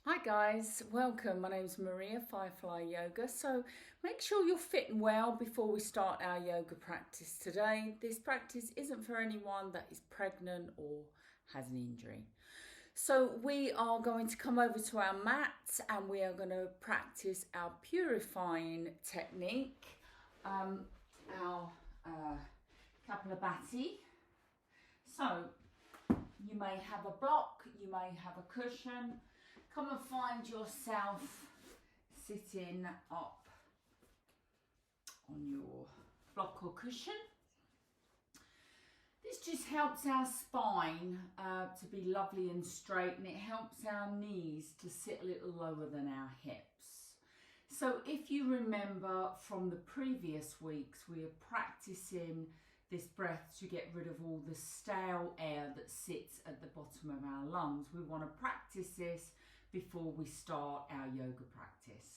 Hi guys, welcome. My name's Maria, Firefly Yoga. So make sure you're fit and well before we start our yoga practice today. This practice isn't for anyone that is pregnant or has an injury. So we are going to come over to our mat and we are going to practice our purifying technique, our Kapalabhati. So you may have a block, you may have a cushion. Come and find yourself sitting up on your block or cushion. This just helps our spine to be lovely and straight, and it helps our knees to sit a little lower than our hips. So if you remember from the previous weeks, we are practicing this breath to get rid of all the stale air that sits at the bottom of our lungs. We want to practice this before we start our yoga practice.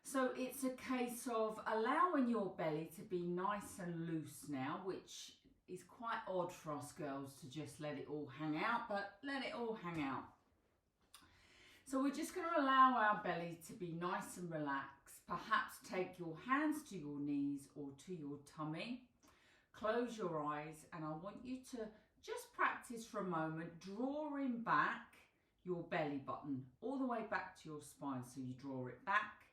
So it's a case of allowing your belly to be nice and loose now, which is quite odd for us girls to just let it all hang out, but let it all hang out. So we're just going to allow our belly to be nice and relaxed. Perhaps take your hands to your knees or to your tummy. Close your eyes, and I want you to just practice for a moment, drawing back your belly button all the way back to your spine. So you draw it back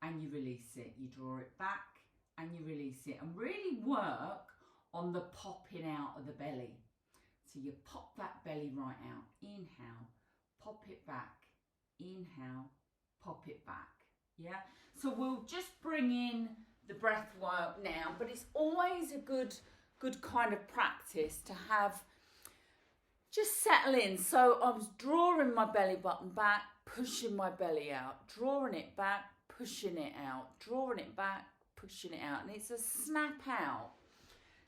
and you release it. You draw it back and you release it. And really work on the popping out of the belly. So you pop that belly right out. Inhale, pop it back. Inhale, pop it back. Yeah. So we'll just bring in the breath work now, but it's always a good kind of practice to have. Just settle in. So I was drawing my belly button back, pushing my belly out, drawing it back, pushing it out, drawing it back, pushing it out. And it's a snap out.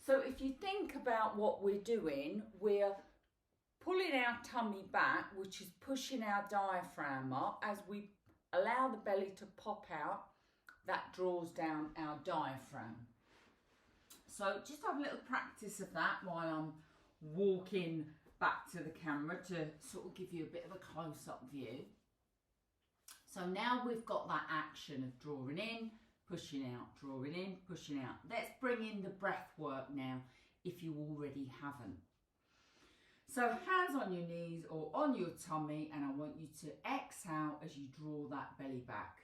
So if you think about what we're doing, we're pulling our tummy back, which is pushing our diaphragm up. As we allow the belly to pop out, that draws down our diaphragm. So just have a little practice of that while I'm walking back to the camera to sort of give you a bit of a close-up view. So now we've got that action of drawing in, pushing out, drawing in, pushing out. Let's bring in the breath work now if you already haven't. So hands on your knees or on your tummy, and I want you to exhale as you draw that belly back.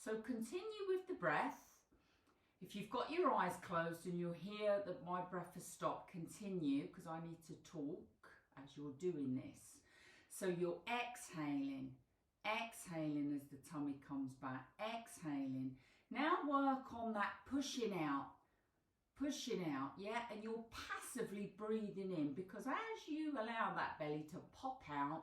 So continue with the breath. If you've got your eyes closed and you'll hear that my breath has stopped, continue, because I need to talk as you're doing this. So you're exhaling as the tummy comes back, exhaling. Now work on that pushing out, yeah, and you're passively breathing in, because as you allow that belly to pop out,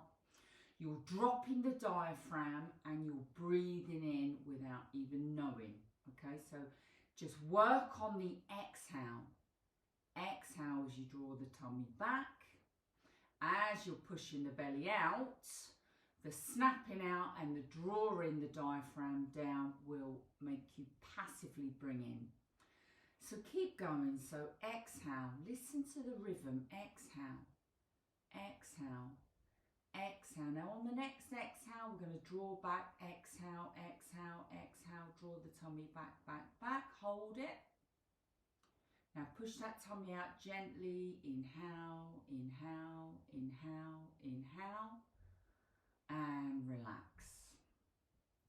you're dropping the diaphragm and you're breathing in without even knowing. Okay, so just work on the exhale. Exhale as you draw the tummy back. As you're pushing the belly out, the snapping out and the drawing the diaphragm down will make you passively bring in. So keep going. So exhale, listen to the rhythm. Exhale, exhale. Exhale. Now on the next exhale, we're going to draw back. Exhale, exhale, exhale. Draw the tummy back, back, back. Hold it. Now push that tummy out gently. Inhale, inhale, inhale, inhale. And relax.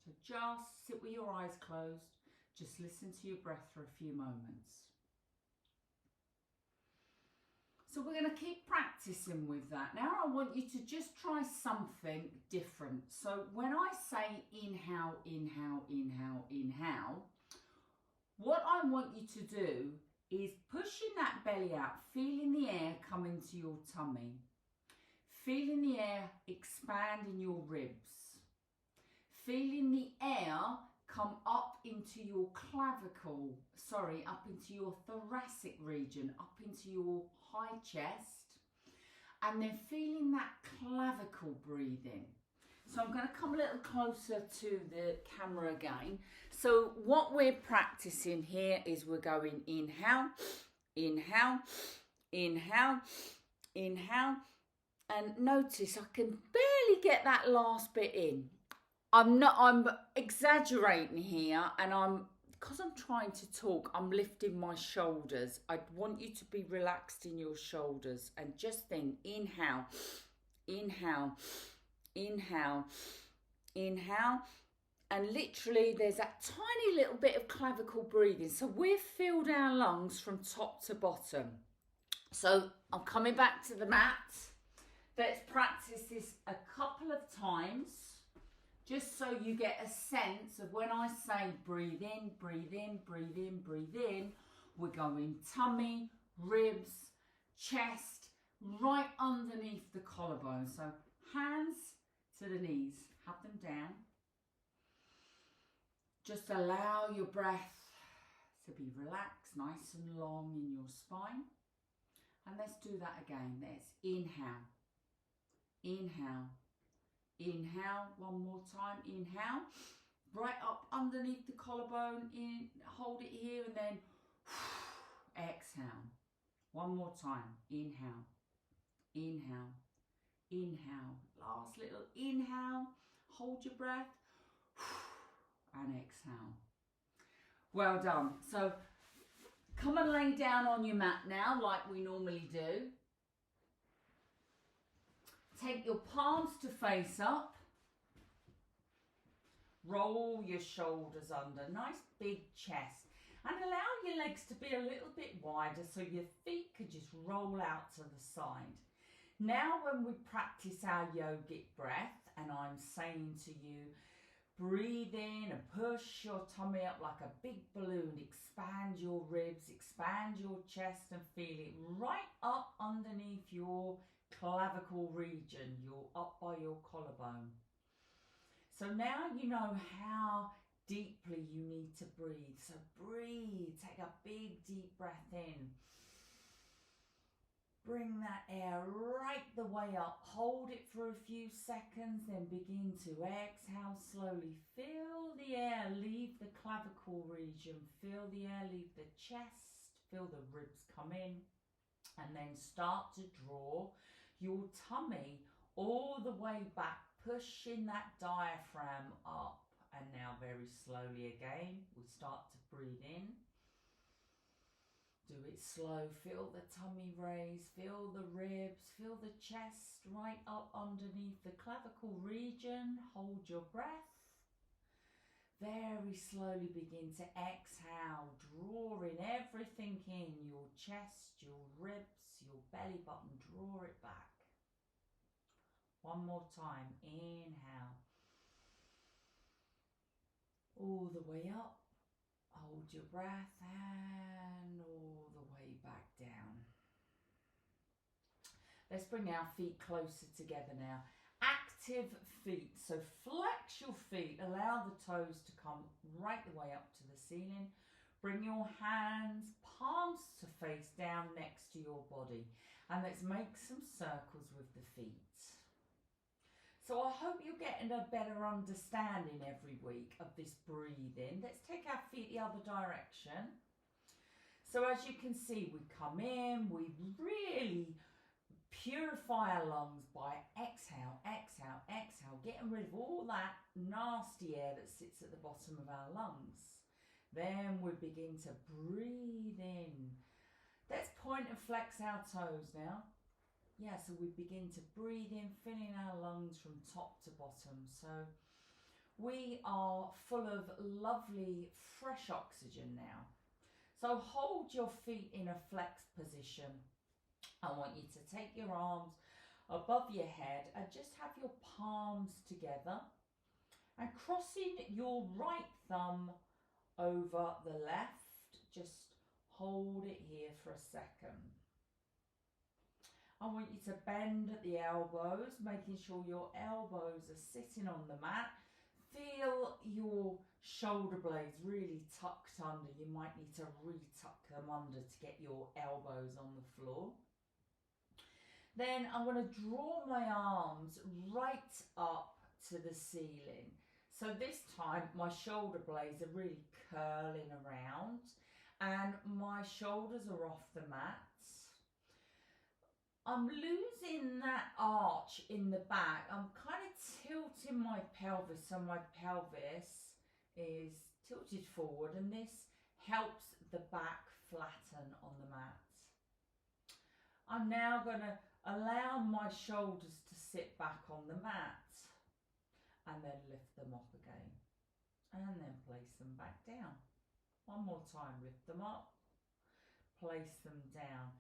So just sit with your eyes closed. Just listen to your breath for a few moments. So we're going to keep practicing with that. Now I want you to just try something different. So when I say inhale, inhale, inhale, inhale, what I want you to do is pushing that belly out, feeling the air come into your tummy, feeling the air expand in your ribs, feeling the air come up into your up into your thoracic region, up into your high chest, and then feeling that clavicle breathing. So I'm going to come a little closer to the camera again. So what we're practicing here is we're going inhale, inhale, inhale, inhale. And notice I can barely get that last bit in. I'm exaggerating here, and because I'm trying to talk, I'm lifting my shoulders. I want you to be relaxed in your shoulders and just think inhale, inhale, inhale, inhale. And literally there's that tiny little bit of clavicle breathing. So we've filled our lungs from top to bottom. So I'm coming back to the mat. Let's practice this a couple of times, just so you get a sense of when I say breathe in, breathe in, breathe in, breathe in, we're going tummy, ribs, chest, right underneath the collarbone. So hands to the knees, have them down. Just allow your breath to be relaxed, nice and long in your spine. And let's do that again. Let's inhale, inhale, inhale, one more time, inhale, right up underneath the collarbone, in, hold it here and then exhale. One more time, inhale, inhale, inhale, last little inhale, hold your breath and exhale. Well done. So come and lay down on your mat now like we normally do. Take your palms to face up. Roll your shoulders under, nice big chest. And allow your legs to be a little bit wider so your feet could just roll out to the side. Now when we practice our yogic breath and I'm saying to you, breathe in and push your tummy up like a big balloon. Expand your ribs, expand your chest and feel it right up underneath your clavicle region. You're up by your collarbone. So now you know how deeply you need to breathe. So breathe, take a big deep breath in. Bring that air right the way up. Hold it for a few seconds, then begin to exhale slowly. Feel the air leave the clavicle region. Feel the air leave the chest. Feel the ribs come in. And then start to draw your tummy all the way back, pushing that diaphragm up. And now very slowly again, we start to breathe in. Do it slow, feel the tummy raise, feel the ribs, feel the chest right up underneath the clavicle region. Hold your breath. Very slowly begin to exhale, drawing everything in, your chest, your ribs, your belly button, draw it back. One more time, inhale. All the way up. Hold your breath and all the way back down. Let's bring our feet closer together now. Active feet. So flex your feet. Allow the toes to come right the way up to the ceiling. Bring your hands, palms to face down next to your body. And let's make some circles with the feet. So I hope you're getting a better understanding every week of this breathing. Let's take our feet the other direction. So as you can see, we come in, we really purify our lungs by exhale, exhale, exhale, getting rid of all that nasty air that sits at the bottom of our lungs. Then we begin to breathe in. Let's point and flex our toes now. Yeah, so we begin to breathe in, filling our lungs from top to bottom. So we are full of lovely, fresh oxygen now. So hold your feet in a flexed position. I want you to take your arms above your head and just have your palms together and crossing your right thumb over the left. Just hold it here for a second. I want you to bend at the elbows, making sure your elbows are sitting on the mat. Feel your shoulder blades really tucked under. You might need to re-tuck them under to get your elbows on the floor. Then I'm going to draw my arms right up to the ceiling. So this time my shoulder blades are really curling around and my shoulders are off the mat. I'm losing that arch in the back. I'm kind of tilting my pelvis, so my pelvis is tilted forward, and this helps the back flatten on the mat. I'm now going to allow my shoulders to sit back on the mat and then lift them up again and then place them back down. One more time, lift them up, place them down.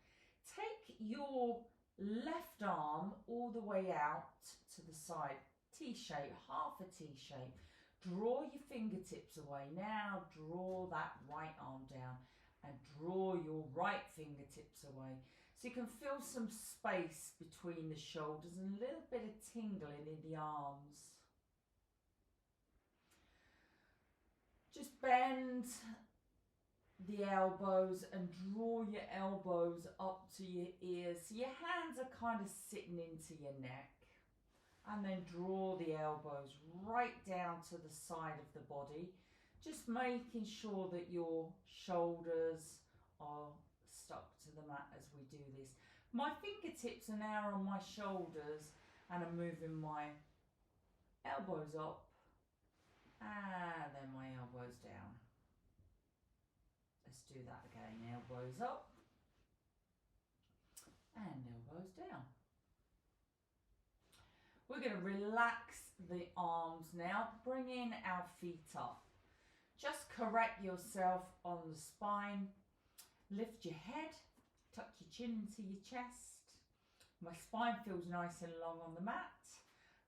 Take your left arm all the way out to the side, T-shape, half a T-shape. Draw your fingertips away. Now draw that right arm down and draw your right fingertips away. So you can feel some space between the shoulders and a little bit of tingling in the arms. Just bend the elbows and draw your elbows up to your ears so your hands are kind of sitting into your neck, and then draw the elbows right down to the side of the body, just making sure that your shoulders are stuck to the mat as we do this. My fingertips are now on my shoulders and I'm moving my elbows up and then my elbows down. Let's do that again. Elbows up and elbows down. We're going to relax the arms now, bringing our feet up. Just correct yourself on the spine. Lift your head, tuck your chin into your chest. My spine feels nice and long on the mat.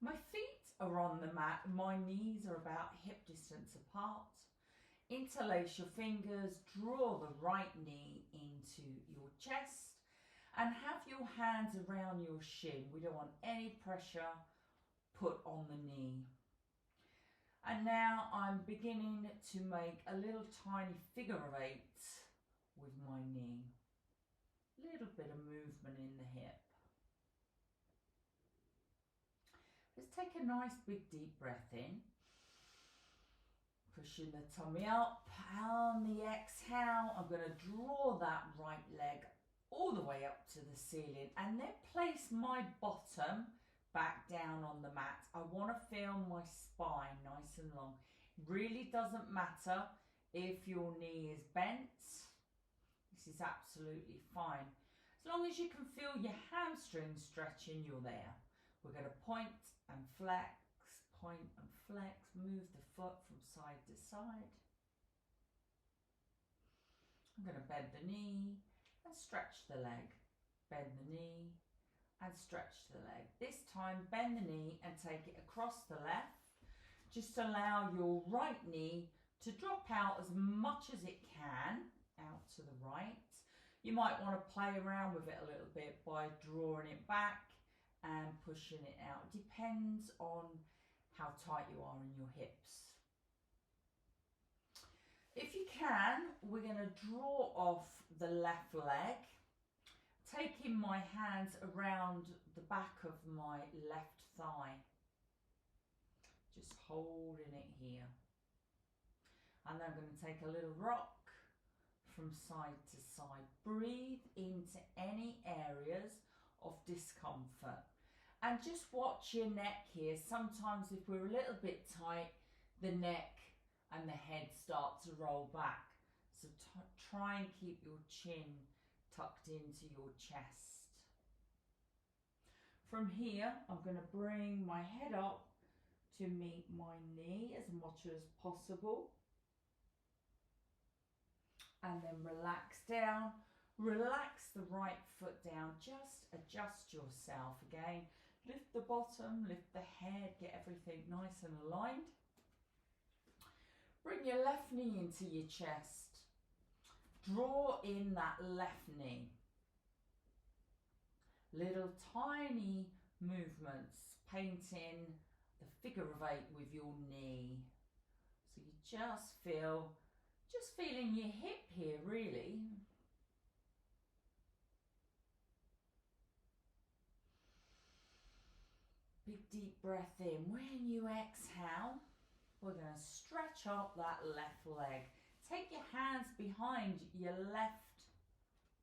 My feet are on the mat. My knees are about hip distance apart. Interlace your fingers, draw the right knee into your chest and have your hands around your shin. We don't want any pressure put on the knee. And now I'm beginning to make a little tiny figure of 8 with my knee. Little bit of movement in the hip. Let's take a nice big deep breath in. Pushing the tummy up. On the exhale, I'm going to draw that right leg all the way up to the ceiling and then place my bottom back down on the mat. I want to feel my spine nice and long. It really doesn't matter if your knee is bent. This is absolutely fine. As long as you can feel your hamstring stretching, you're there. We're going to point and flex, move the foot from side to side. I'm going to bend the knee and stretch the leg. Bend the knee and stretch the leg. This time bend the knee and take it across the left. Just allow your right knee to drop out as much as it can out to the right. You might want to play around with it a little bit by drawing it back and pushing it out. It depends on how tight you are in your hips. If you can, we're going to draw off the left leg, taking my hands around the back of my left thigh, just holding it here. And then I'm going to take a little rock from side to side. Breathe into any areas of discomfort and just watch your neck here. Sometimes if we're a little bit tight, the neck and the head start to roll back. So try and keep your chin tucked into your chest. From here, I'm going to bring my head up to meet my knee as much as possible. And then relax down. Relax the right foot down. Just adjust yourself again. Lift the bottom, lift the head, get everything nice and aligned. Bring your left knee into your chest. Draw in that left knee. Little tiny movements, painting the figure of 8 with your knee. So you just feeling your hip here, really. Big deep breath in. When you exhale, we're going to stretch up that left leg. Take your hands behind your left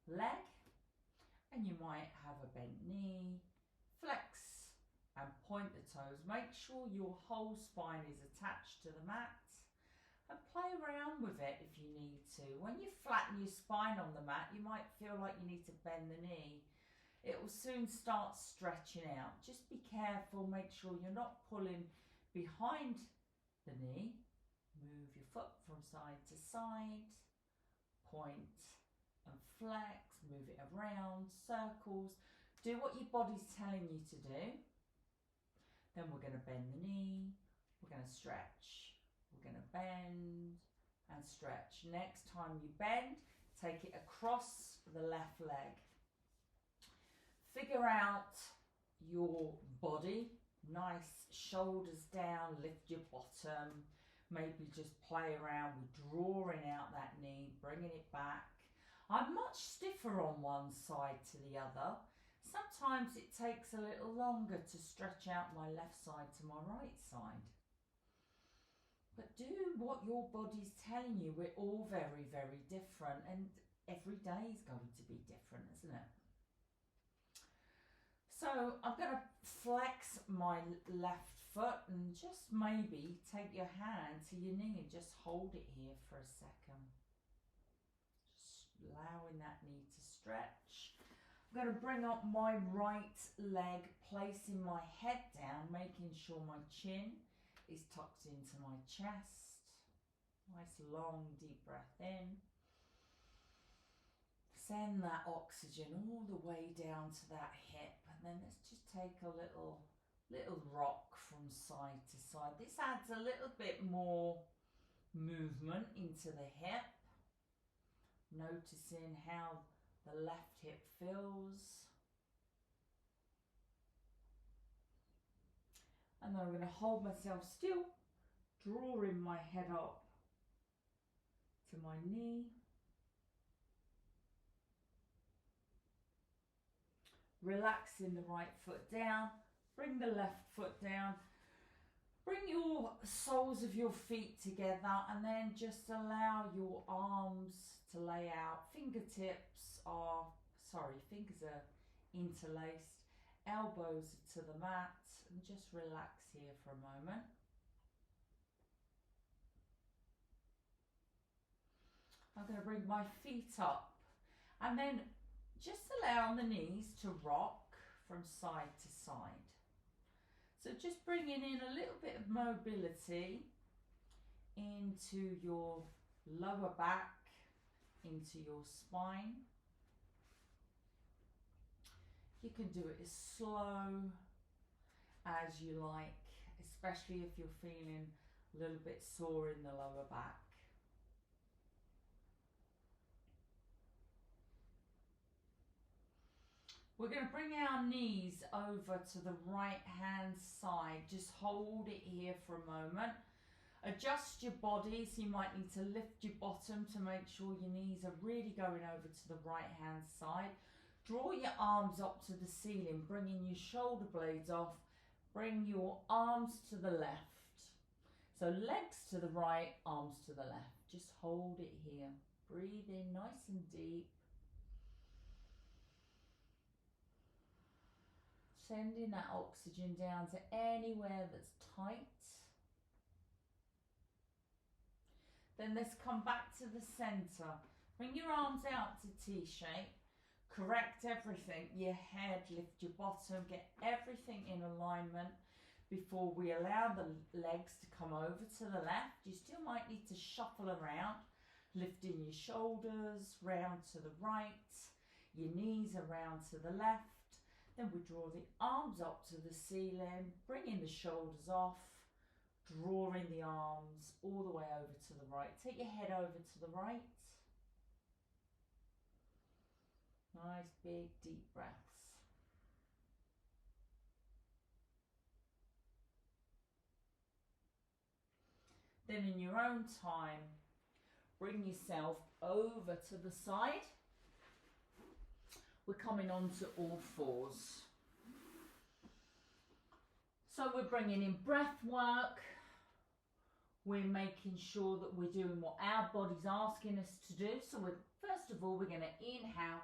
leg, and you might have a bent knee. Flex and point the toes. Make sure your whole spine is attached to the mat, and play around with it if you need to. When you flatten your spine on the mat, you might feel like you need to bend the knee. It will soon start stretching out. Just be careful, make sure you're not pulling behind the knee. Move your foot from side to side, point and flex, move it around, circles. Do what your body's telling you to do. Then we're going to bend the knee, we're going to stretch, we're going to bend and stretch. Next time you bend, take it across the left leg. Figure out your body, nice shoulders down, lift your bottom, maybe just play around with drawing out that knee, bringing it back. I'm much stiffer on one side to the other. Sometimes it takes a little longer to stretch out my left side to my right side. But do what your body's telling you. We're all very, very different, and every day is going to be different, isn't it? So I'm going to flex my left foot and just maybe take your hand to your knee and just hold it here for a second. Just allowing that knee to stretch. I'm going to bring up my right leg, placing my head down, making sure my chin is tucked into my chest. Nice long deep breath in. Send that oxygen all the way down to that hip, and then let's just take a little rock from side to side. This adds a little bit more movement into the hip, noticing how the left hip feels. And then I'm going to hold myself still, drawing my head up to my knee. Relaxing the right foot down, bring the left foot down, bring your soles of your feet together, and then just allow your arms to lay out. Fingers are interlaced, elbows to the mat, and just relax here for a moment. I'm going to bring my feet up, and then just allow the knees to rock from side to side. So just bringing in a little bit of mobility into your lower back, into your spine. You can do it as slow as you like, especially if you're feeling a little bit sore in the lower back. We're going to bring our knees over to the right hand side. Just hold it here for a moment. Adjust your body, so you might need to lift your bottom to make sure your knees are really going over to the right hand side. Draw your arms up to the ceiling, bringing your shoulder blades off. Bring your arms to the left. So legs to the right, arms to the left. Just hold it here. Breathe in nice and deep. Sending that oxygen down to anywhere that's tight. Then let's come back to the center. Bring your arms out to T-shape. Correct everything. Your head, lift your bottom, get everything in alignment before we allow the legs to come over to the left. You still might need to shuffle around, lifting your shoulders round to the right, your knees around to the left. Then we draw the arms up to the ceiling, bringing the shoulders off, drawing the arms all the way over to the right. Take your head over to the right. Nice big deep breaths. Then in your own time, bring yourself over to the side. We're coming on to all fours. So we're bringing in breath work. We're making sure that we're doing what our body's asking us to do. So first of all, we're going to inhale,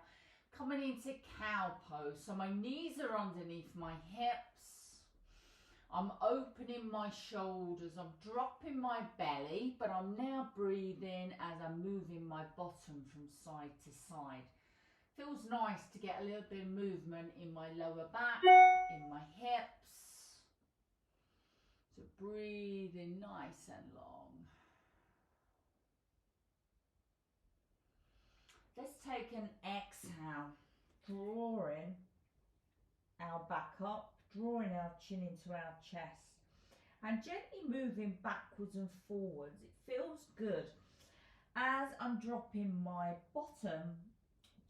coming into cow pose. So my knees are underneath my hips. I'm opening my shoulders. I'm dropping my belly, but I'm now breathing as I'm moving my bottom from side to side. Feels nice to get a little bit of movement in my lower back, in my hips. So breathing nice and long. Let's take an exhale, drawing our back up, drawing our chin into our chest and gently moving backwards and forwards. It feels good as I'm dropping my bottom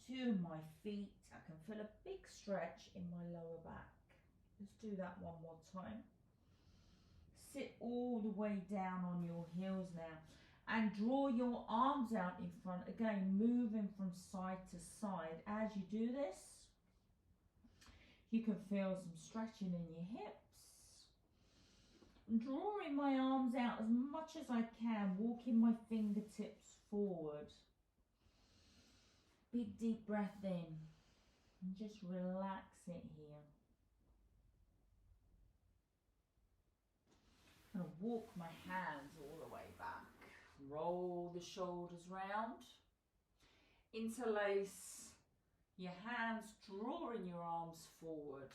to my feet. I can feel a big stretch in my lower back. Let's do that one more time. Sit all the way down on your heels now and draw your arms out in front, again moving from side to side. As you do this, you can feel some stretching in your hips. I'm drawing my arms out as much as I can, walking my fingertips forward. Big deep breath in and just relax it here. I'm going to walk my hands all the way back. Roll the shoulders round. Interlace your hands, drawing your arms forward.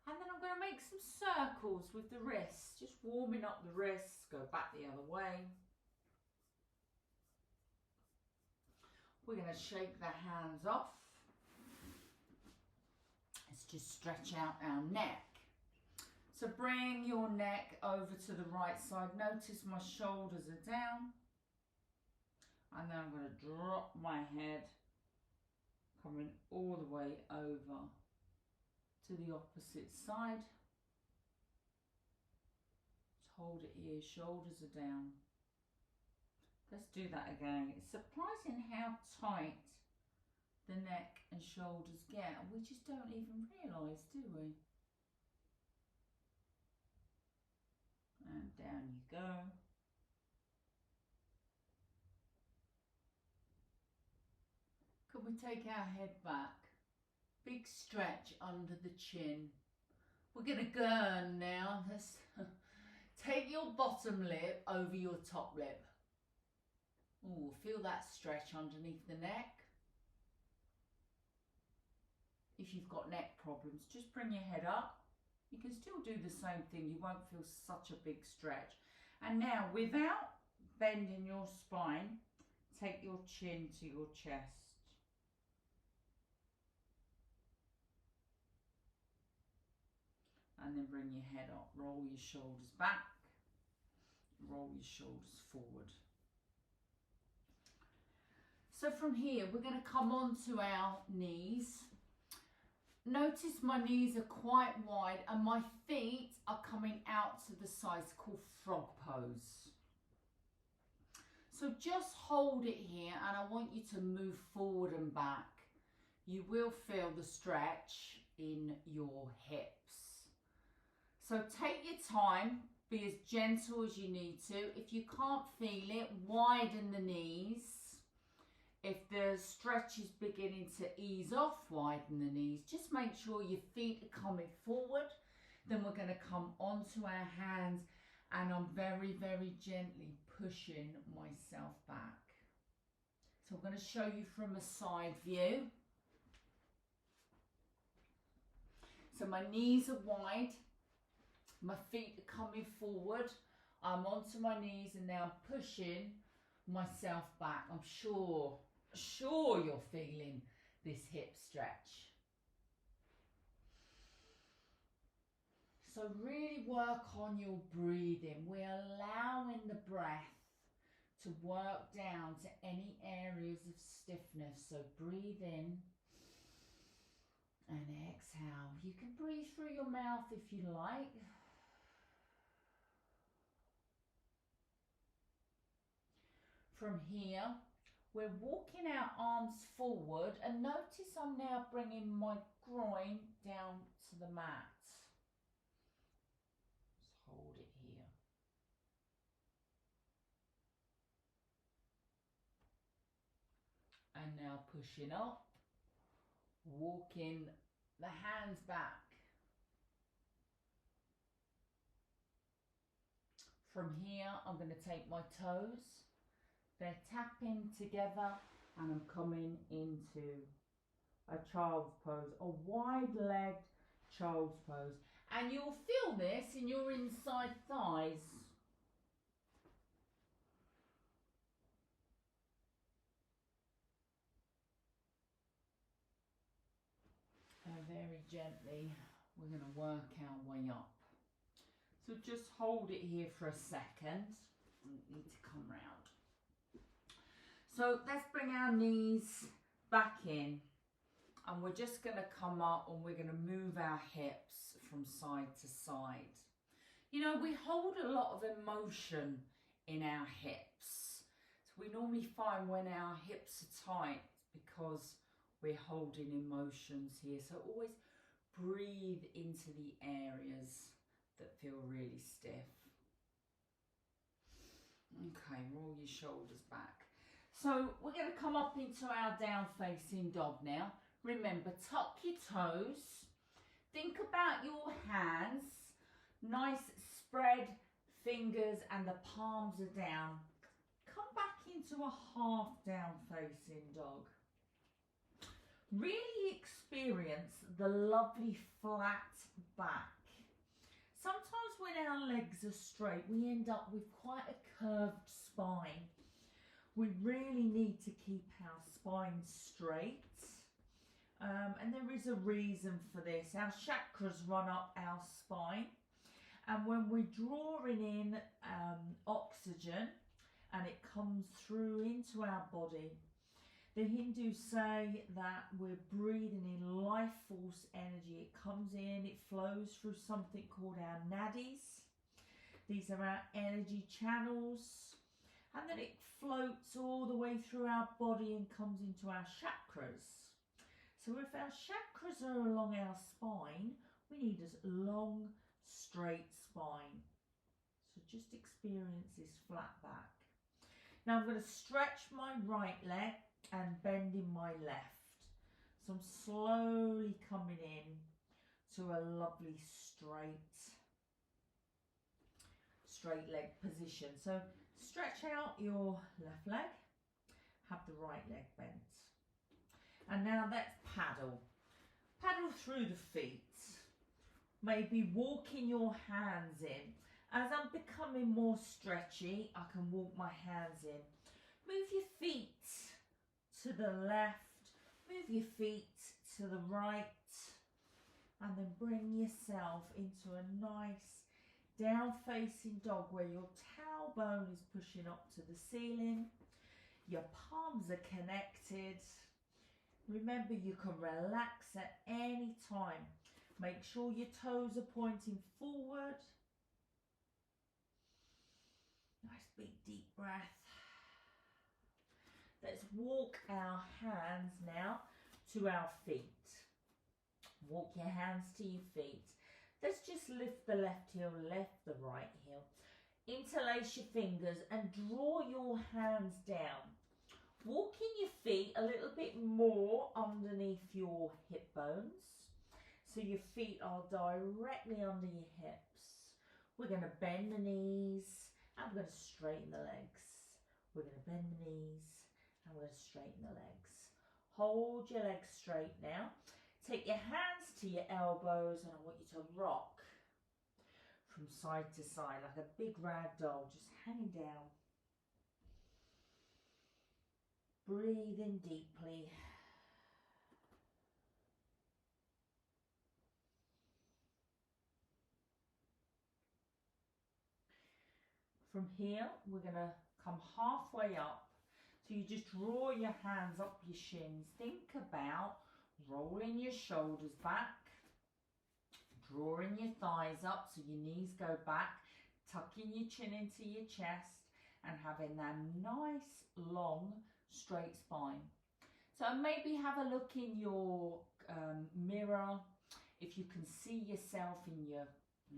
And then I'm going to make some circles with the wrists, just warming up the wrists. Go back the other way. We're going to shake the hands off. Let's just stretch out our neck. So bring your neck over to the right side. Notice my shoulders are down. And then I'm going to drop my head, coming all the way over to the opposite side. Just hold it here, shoulders are down. Let's do that again. It's surprising how tight the neck and shoulders get. We just don't even realise, do we? And down you go. Could we take our head back? Big stretch under the chin. We're going to gurn now. Let's take your bottom lip over your top lip. Ooh, feel that stretch underneath the neck. If you've got neck problems, just bring your head up. You can still do the same thing. You won't feel such a big stretch. And now, without bending your spine, take your chin to your chest. And then bring your head up. Roll your shoulders back. Roll your shoulders forward. So from here, we're going to come onto our knees. Notice my knees are quite wide and my feet are coming out to the sides, called frog pose. So just hold it here and I want you to move forward and back. You will feel the stretch in your hips. So take your time, be as gentle as you need to. If you can't feel it, widen the knees. If the stretch is beginning to ease off, widen the knees. Just make sure your feet are coming forward. Then we're going to come onto our hands and I'm very, very gently pushing myself back. So I'm going to show you from a side view. So my knees are wide. My feet are coming forward. I'm onto my knees and now I'm pushing myself back. I'm sure you're feeling this hip stretch. So really work on your breathing. We're allowing the breath to work down to any areas of stiffness. So breathe in and exhale. You can breathe through your mouth if you like. From here, we're walking our arms forward and notice I'm now bringing my groin down to the mat. hold it here. And now pushing up, walking the hands back. From here, I'm going to take my toes. They're tapping together and I'm coming into a child's pose, a wide-legged child's pose. And you'll feel this in your inside thighs. And very gently, we're going to work our way up. So just hold it here for a second. I need to come round. So let's bring our knees back in. And we're just going to come up and we're going to move our hips from side to side. You know, we hold a lot of emotion in our hips. So we normally find when our hips are tight because we're holding emotions here. So always breathe into the areas that feel really stiff. Okay, roll your shoulders back. So we're going to come up into our down facing dog now. Remember, tuck your toes. Think about your hands. Nice spread fingers and the palms are down. Come back into a half down facing dog. Really experience the lovely flat back. Sometimes when our legs are straight, we end up with quite a curved spine. We really need to keep our spine straight. And there is a reason for this. Our chakras run up our spine. And when we're drawing in oxygen and it comes through into our body, the Hindus say that we're breathing in life force energy. It comes in, it flows through something called our nadis. These are our energy channels. And then it floats all the way through our body and comes into our chakras. So if our chakras are along our spine, we need a long, straight spine. So just experience this flat back. Now I'm going to stretch my right leg and bending my left. So I'm slowly coming in to a lovely straight leg position. So stretch out your left leg, have the right leg bent. And now let's paddle. Paddle through the feet. Maybe walking your hands in. As I'm becoming more stretchy, I can walk my hands in. Move your feet to the left, move your feet to the right, and then bring yourself into a nice down facing dog where your tailbone is pushing up to the ceiling, your palms are connected. Remember, you can relax at any time. Make sure your toes are pointing forward. Nice big deep breath. Let's walk our hands now to our feet. Walk your hands to your feet. Let's just lift the left heel, lift the right heel. Interlace your fingers and draw your hands down. Walking your feet a little bit more underneath your hip bones. So your feet are directly under your hips. We're going to bend the knees and we're going to straighten the legs. We're going to bend the knees and we're going to straighten the legs. Hold your legs straight now. Take your hands to your elbows and I want you to rock from side to side like a big rag doll, just hanging down. Breathe in deeply. From here, we're going to come halfway up. So you just draw your hands up your shins. Think about rolling your shoulders back, drawing your thighs up so your knees go back, tucking your chin into your chest and having that nice, long, straight spine. So maybe have a look in your mirror. If you can see yourself in your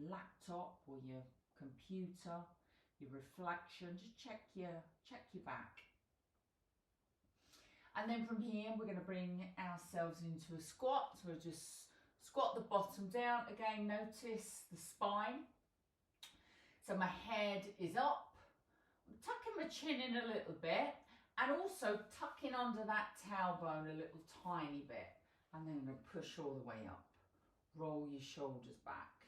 laptop or your computer, your reflection. Just check your back. And then from here, we're going to bring ourselves into a squat. So we'll just squat the bottom down. Again, notice the spine. So my head is up. I'm tucking my chin in a little bit and also tucking under that tailbone a little tiny bit. And then I'm going to push all the way up. Roll your shoulders back.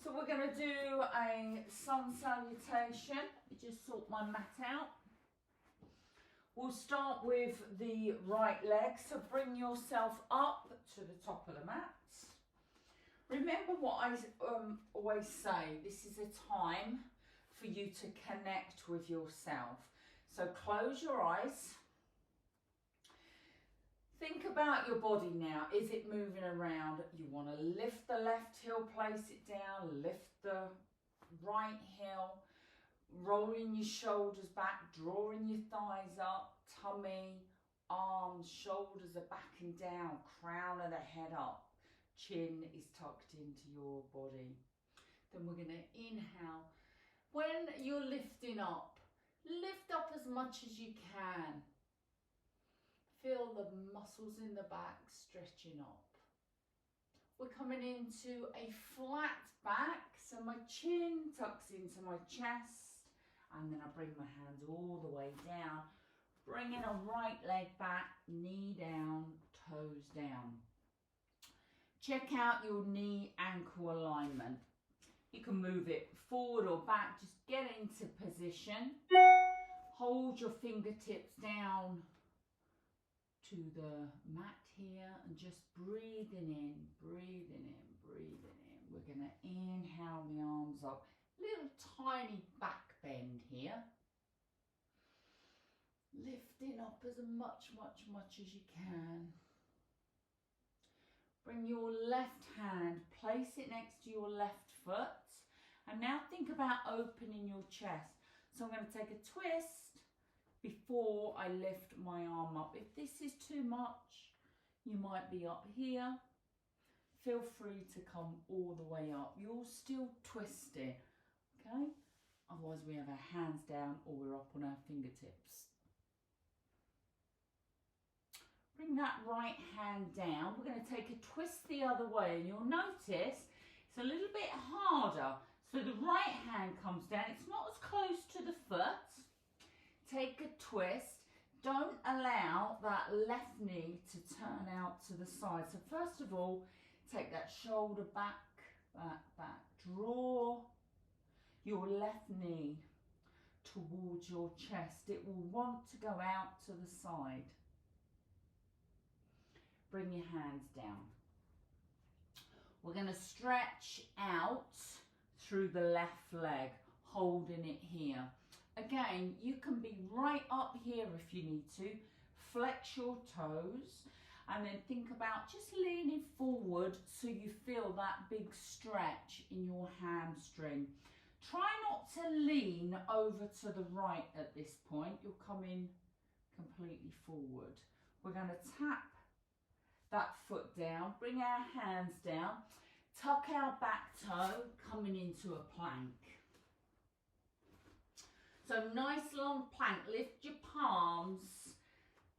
So we're going to do a sun salutation. Just sort my mat out. We'll start with the right leg. So bring yourself up to the top of the mat. Remember what I always say, this is a time for you to connect with yourself. So close your eyes. Think about your body now. Is it moving around? You want to lift the left heel, place it down, lift the right heel, rolling your shoulders back, drawing your thighs up, tummy, arms, shoulders are back and down, crown of the head up, chin is tucked into your body. Then we're going to inhale. When you're lifting up, lift up as much as you can. Feel the muscles in the back stretching up. We're coming into a flat back, so my chin tucks into my chest, and then I bring my hands all the way down, bringing a right leg back, knee down, toes down. Check out your knee ankle alignment. You can move it forward or back, just get into position. Hold your fingertips down to the mat here and just breathing in, breathing in, breathing in. We're going to inhale the arms up, little tiny back bend here. Lifting up as much as you can. Bring your left hand, place it next to your left foot. And now think about opening your chest. So I'm going to take a twist before I lift my arm up. If this is too much, you might be up here. Feel free to come all the way up. You're still twisting, okay? Otherwise we have our hands down or we're up on our fingertips. Bring that right hand down. We're going to take a twist the other way, and you'll notice it's a little bit harder. So the right hand comes down. It's not as close to the foot. Take a twist. Don't allow that left knee to turn out to the side. So first of all, take that shoulder back, back, back. Draw your left knee towards your chest. It will want to go out to the side. Bring your hands down. We're going to stretch out through the left leg, holding it here. Again, you can be right up here if you need to. Flex your toes and then think about just leaning forward so you feel that big stretch in your hamstring. Try not to lean over to the right at this point. You're coming completely forward. We're going to tap that foot down, bring our hands down, tuck our back toe, coming into a plank. So nice long plank, lift your palms,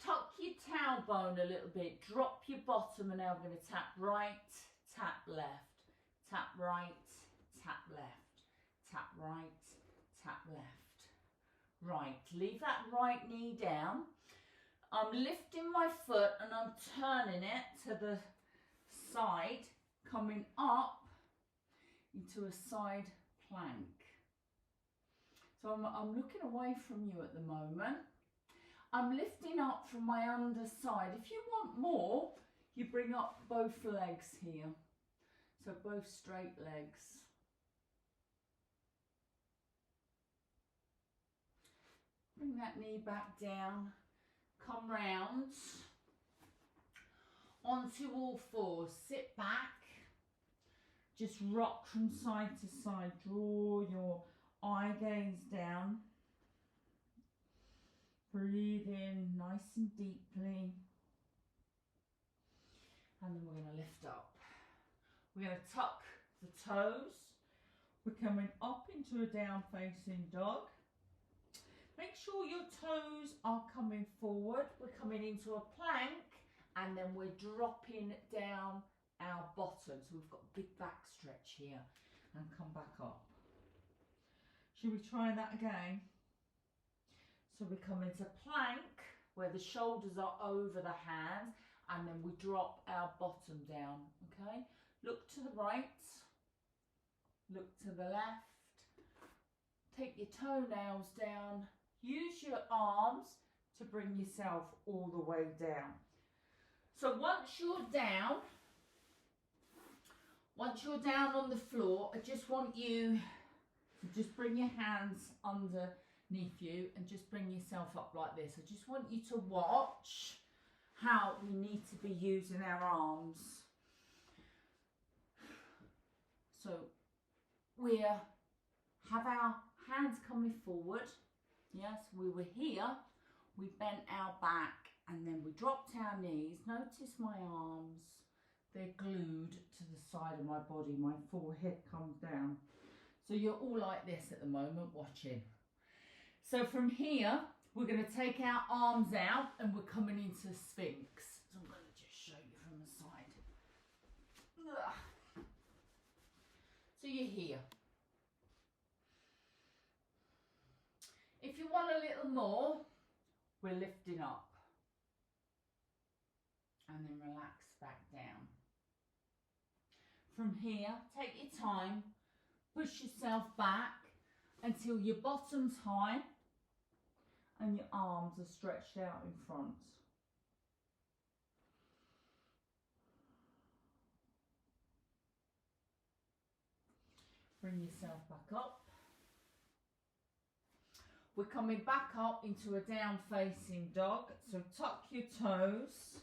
tuck your tailbone a little bit, drop your bottom, and now we're going to tap right, tap left, tap right, tap left, tap right, tap left. Right, leave that right knee down. I'm lifting my foot and I'm turning it to the side, coming up into a side plank. So I'm looking away from you at the moment. I'm lifting up from my underside. If you want more, you bring up both legs here. So both straight legs. Bring that knee back down. Come round onto all fours. Sit back. Just rock from side to side. Draw your eye gaze down. Breathe in nice and deeply. And then we're going to lift up. We're going to tuck the toes. We're coming up into a down facing dog. Make sure your toes are coming forward. We're coming into a plank and then we're dropping down our bottom. So we've got a big back stretch here and come back up. Should we try that again? So we come into plank where the shoulders are over the hands and then we drop our bottom down, okay? Look to the right, look to the left, take your toenails down, use your arms to bring yourself all the way down. So once you're down on the floor, I just want you to just bring your hands underneath you and just bring yourself up like this. I just want you to watch how we need to be using our arms. So we have our hands coming forward. Yes, we were here, we bent our back and then we dropped our knees. Notice my arms, they're glued to the side of my body. My forehead comes down. So you're all like this at the moment watching. So from here, we're going to take our arms out and we're coming into Sphinx. So I'm going to just show you from the side. Ugh. So you're here. If you want a little more, we're lifting up. And then relax back down. From here, take your time, push yourself back until your bottom's high and your arms are stretched out in front. Bring yourself back up. We're coming back up into a down facing dog. So tuck your toes,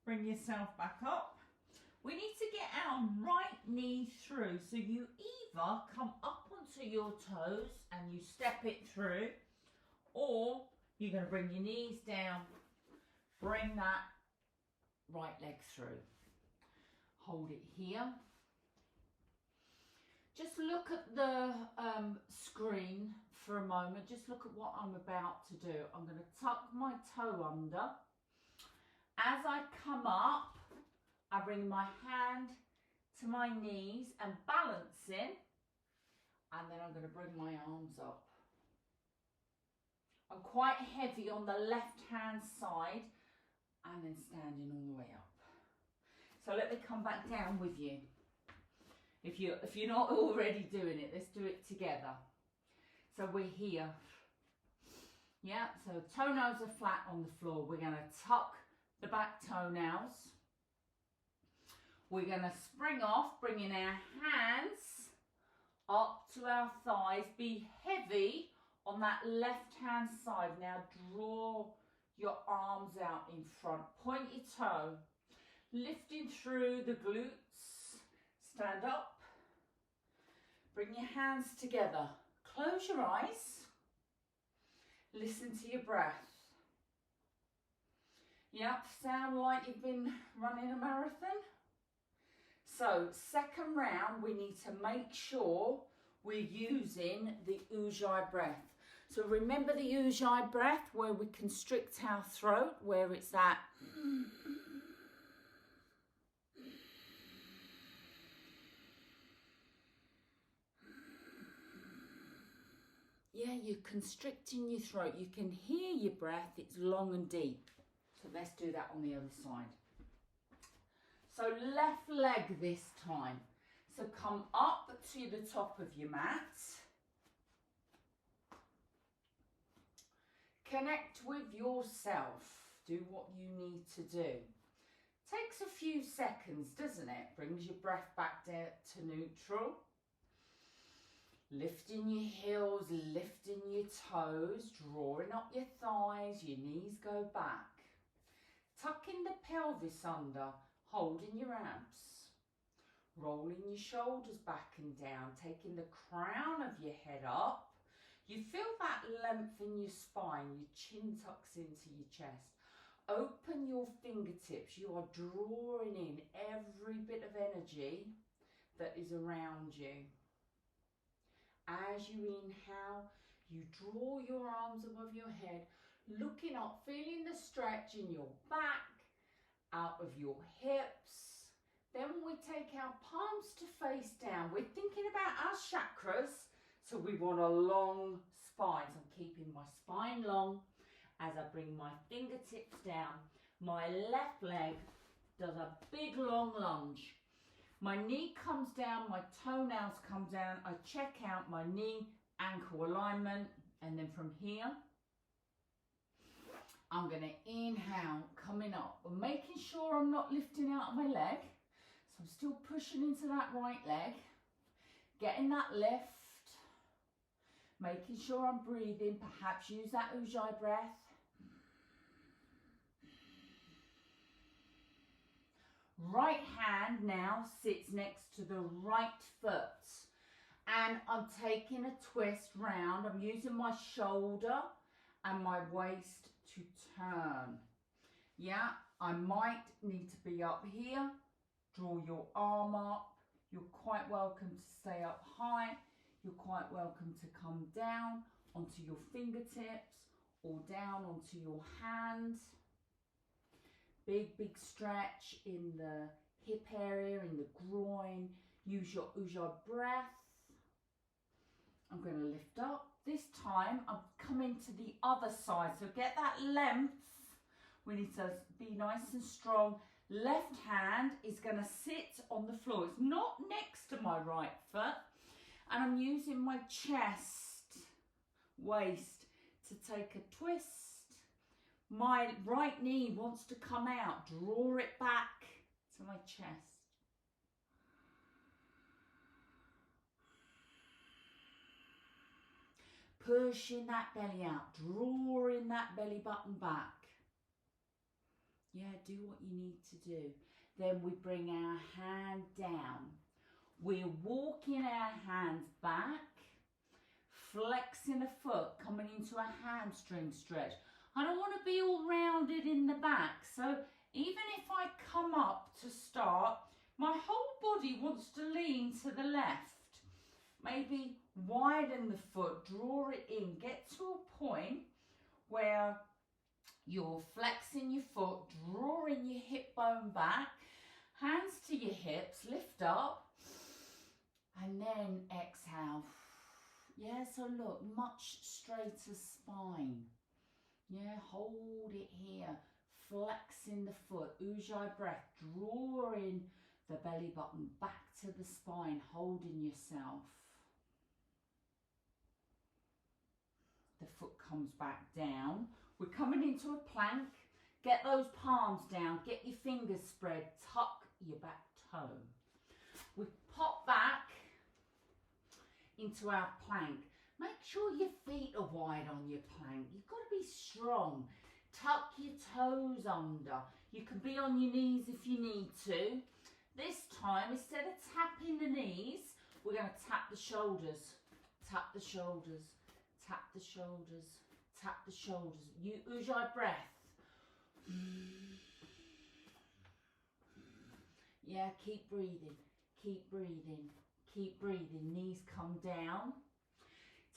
bring yourself back up. We need to get our right knee through. So you either come up onto your toes and you step it through, or you're going to bring your knees down, bring that right leg through. Hold it here. Just look at the screen for a moment. Just look at what I'm about to do. I'm going to tuck my toe under. As I come up, I bring my hand to my knees and balancing, and then I'm going to bring my arms up. I'm quite heavy on the left hand side and then standing all the way up. So let me come back down with you. If you're not already doing it, let's do it together. So we're here. Yeah, so toenails are flat on the floor. We're going to tuck the back toenails. We're going to spring off, bringing our hands up to our thighs. Be heavy on that left hand side. Now draw your arms out in front. Point your toe. Lifting through the glutes. Stand up. Bring your hands together. Close your eyes. Listen to your breath. Yep, sound like you've been running a marathon. So, second round, we need to make sure we're using the Ujjayi breath. So remember the Ujjayi breath where we constrict our throat, where it's that. Yeah, you're constricting your throat. You can hear your breath, it's long and deep. So let's do that on the other side. So left leg this time. So come up to the top of your mat. Connect with yourself. Do what you need to do. Takes a few seconds, doesn't it? Brings your breath back down to neutral. Lifting your heels, lifting your toes, drawing up your thighs, your knees go back. Tucking the pelvis under, holding your abs. Rolling your shoulders back and down, taking the crown of your head up. You feel that length in your spine, your chin tucks into your chest. Open your fingertips, you are drawing in every bit of energy that is around you. As you inhale, you draw your arms above your head, looking up, feeling the stretch in your back, out of your hips. Then we take our palms to face down. We're thinking about our chakras, so we want a long spine. So I'm keeping my spine long as I bring my fingertips down. My left leg does a big long lunge. My knee comes down, my toenails come down. I check out my knee ankle alignment, and then from here I'm going to inhale, coming up. I'm making sure I'm not lifting out of my leg, so I'm still pushing into that right leg, getting that lift, making sure I'm breathing. Perhaps use that Ujjayi breath. Right hand now sits next to the right foot, and I'm taking a twist round. I'm using my shoulder and my waist to turn. Yeah, I might need to be up here. Draw your arm up. You're quite welcome to stay up high. You're quite welcome to come down onto your fingertips or down onto your hand. Big, big stretch in the hip area, in the groin. Use your Ujjayi breath. I'm going to lift up. This time I'm coming to the other side. So get that length. We need to be nice and strong. Left hand is going to sit on the floor. It's not next to my right foot. And I'm using my chest, waist to take a twist. My right knee wants to come out. Draw it back to my chest. Pushing that belly out. Drawing that belly button back. Yeah, do what you need to do. Then we bring our hand down. We're walking our hands back. Flexing a foot, coming into a hamstring stretch. I don't want to be all rounded in the back. So even if I come up to start, my whole body wants to lean to the left. Maybe widen the foot, draw it in. Get to a point where you're flexing your foot, drawing your hip bone back. Hands to your hips, lift up. And then exhale. Yeah, so look, much straighter spine. Yeah, hold it here, flexing the foot, Ujjayi breath, drawing the belly button back to the spine, holding yourself. The foot comes back down. We're coming into a plank. Get those palms down, get your fingers spread, tuck your back toe. We pop back into our plank. Make sure your feet are wide on your plank. You've got to be strong. Tuck your toes under. You can be on your knees if you need to. This time, instead of tapping the knees, we're going to tap the shoulders. Tap the shoulders. Tap the shoulders. Tap the shoulders. Ujjayi breath. Yeah, keep breathing. Keep breathing. Keep breathing. Knees come down.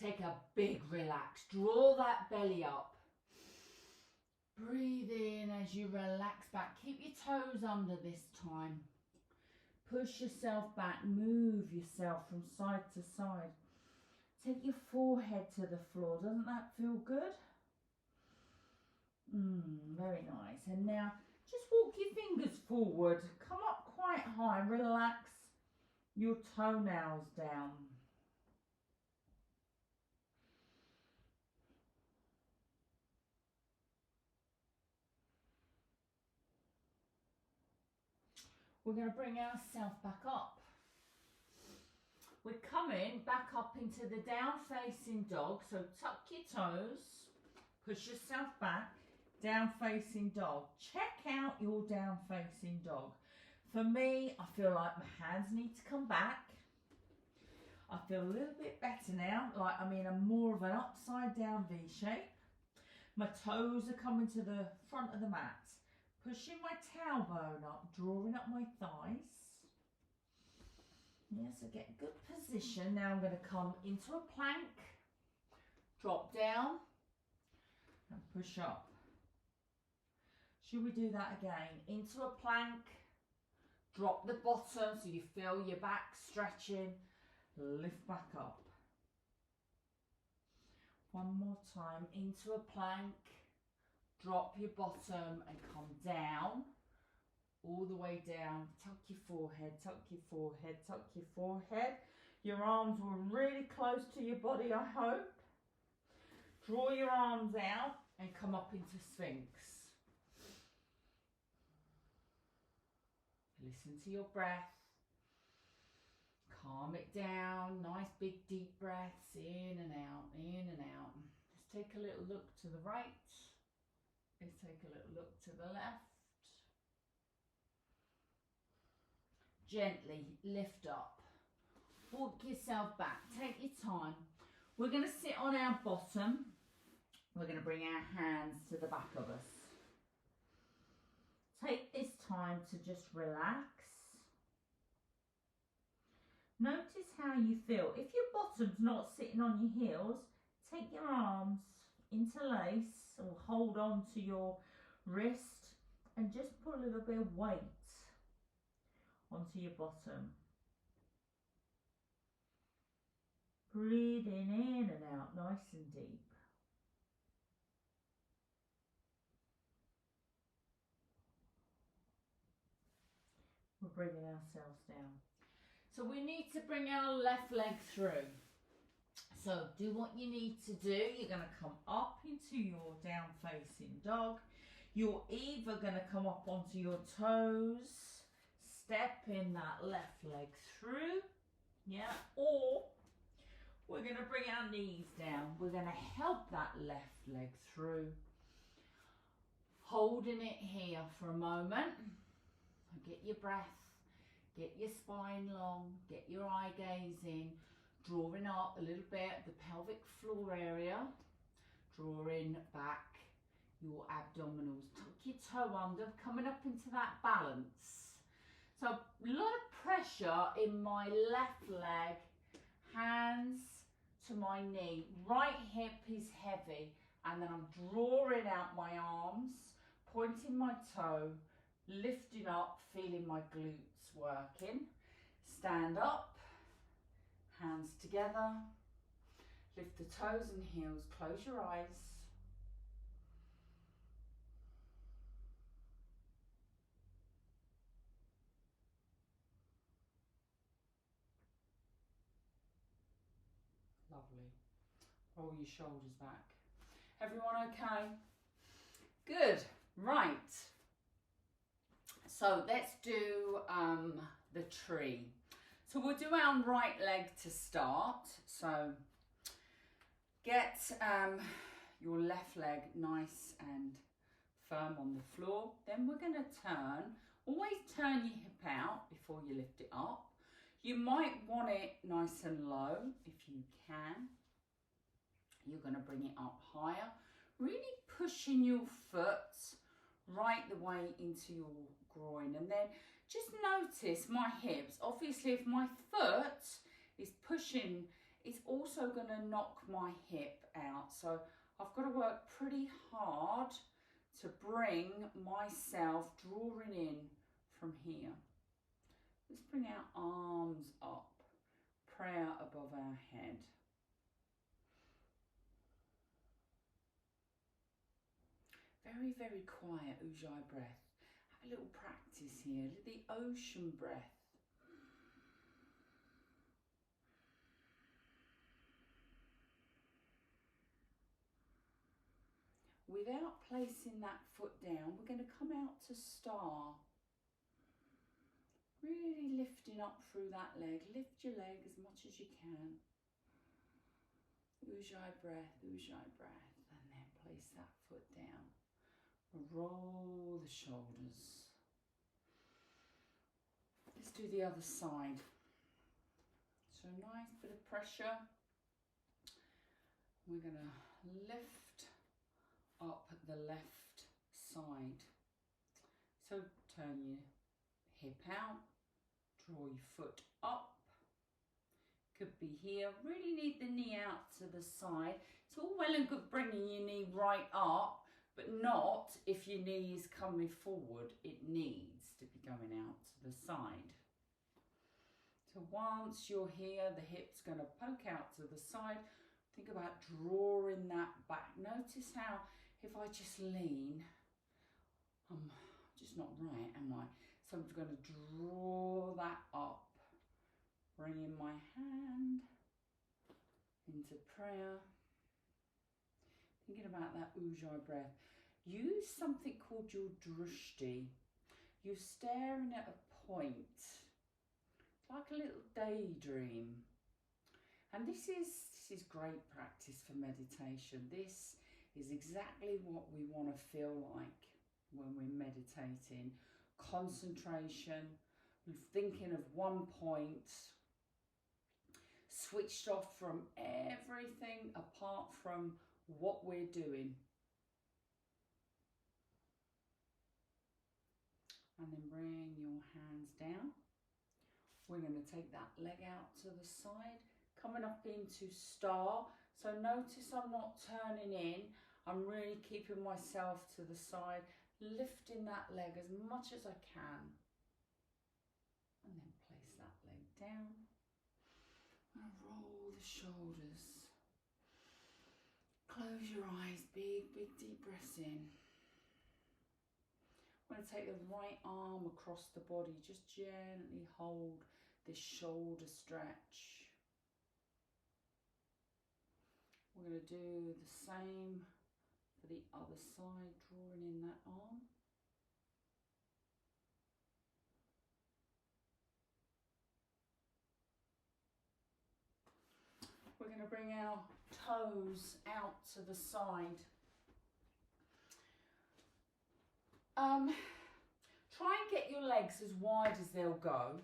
Take a big relax. Draw that belly up. Breathe in as you relax back. Keep your toes under this time. Push yourself back. Move yourself from side to side. Take your forehead to the floor. Doesn't that feel good? Very nice. And now just walk your fingers forward. Come up quite high. Relax your toenails down. We're going to bring ourselves back up. We're coming back up into the down facing dog. So tuck your toes, push yourself back, down facing dog. Check out your down facing dog. For me, I feel like my hands need to come back. I feel a little bit better now, like I'm in a more of an upside down V shape. My toes are coming to the front of the mat. Pushing my tailbone up, drawing up my thighs. Yeah, so get good position. Now I'm going to come into a plank, drop down and push up. Should we do that again? Into a plank, drop the bottom so you feel your back stretching, lift back up. One more time, into a plank, drop your bottom and come down, all the way down. Tuck your forehead, tuck your forehead, tuck your forehead. Your arms were really close to your body, I hope. Draw your arms out and come up into Sphinx. Listen to your breath. Calm it down. Nice big deep breaths in and out, in and out. Let's take a little look to the right. Let's take a little look to the left. Gently lift up. Walk yourself back. Take your time. We're going to sit on our bottom. We're going to bring our hands to the back of us. Take this time to just relax. Notice how you feel. If your bottom's not sitting on your heels, take your arms, interlace or hold on to your wrist and just put a little bit of weight onto your bottom. Breathing in and out nice and deep. We're bringing ourselves down. So we need to bring our left leg through. So do what you need to do. You're going to come up into your down facing dog. You're either going to come up onto your toes, step in that left leg through, yeah, or we're going to bring our knees down. We're going to help that left leg through, holding it here for a moment. Get your breath. Get your spine long, get your eye gaze in, drawing up a little bit the pelvic floor area, drawing back your abdominals. Tuck your toe under, coming up into that balance. So a lot of pressure in my left leg, hands to my knee. Right hip is heavy, and then I'm drawing out my arms, pointing my toe, lifting up, feeling my glutes working. Stand up, hands together, lift the toes and heels, close your eyes. Lovely. Roll your shoulders back. Everyone okay? Good. Right. So let's do the tree. So we'll do our right leg to start. So get your left leg nice and firm on the floor. Then we're going to turn. Always turn your hip out before you lift it up. You might want it nice and low if you can. You're going to bring it up higher. Really pushing your foot right the way into your groin, and then just notice my hips. Obviously if my foot is pushing, it's also going to knock my hip out, so I've got to work pretty hard to bring myself drawing in from here. Let's bring our arms up, prayer above our head. Very, very quiet Ujjayi breath. Have a little practice here, the ocean breath. Without placing that foot down, we're going to come out to star. Really lifting up through that leg. Lift your leg as much as you can. Ujjayi breath, Ujjayi breath. And then place that foot down. Roll the shoulders. Let's do the other side. So nice bit of pressure. We're going to lift up the left side. So turn your hip out, draw your foot up, could be here. Really need the knee out to the side. It's all well and good bringing your knee right up, but not if your knee is coming forward. It needs to be going out to the side. So once you're here, the hip's going to poke out to the side. Think about drawing that back. Notice how if I just lean, I'm just not right, am I? So I'm going to draw that up. Bringing my hand into prayer. Thinking about that ujjayi breath. Use something called your drishti. You're staring at a point. It's like a little daydream. And this is great practice for meditation. This is exactly what we want to feel like when we're meditating. Concentration, thinking of one point, switched off from everything apart from what we're doing. And then bring your hands down. We're going to take that leg out to the side, coming up into star. So notice I'm not turning in. I'm really keeping myself to the side, lifting that leg as much as I can. And then place that leg down. And roll the shoulders. Close your eyes, big deep breaths in. I'm going to take the right arm across the body, just gently hold this shoulder stretch. We're going to do the same for the other side, drawing in that arm. We're going to bring our toes out to the side. Try and get your legs as wide as they'll go.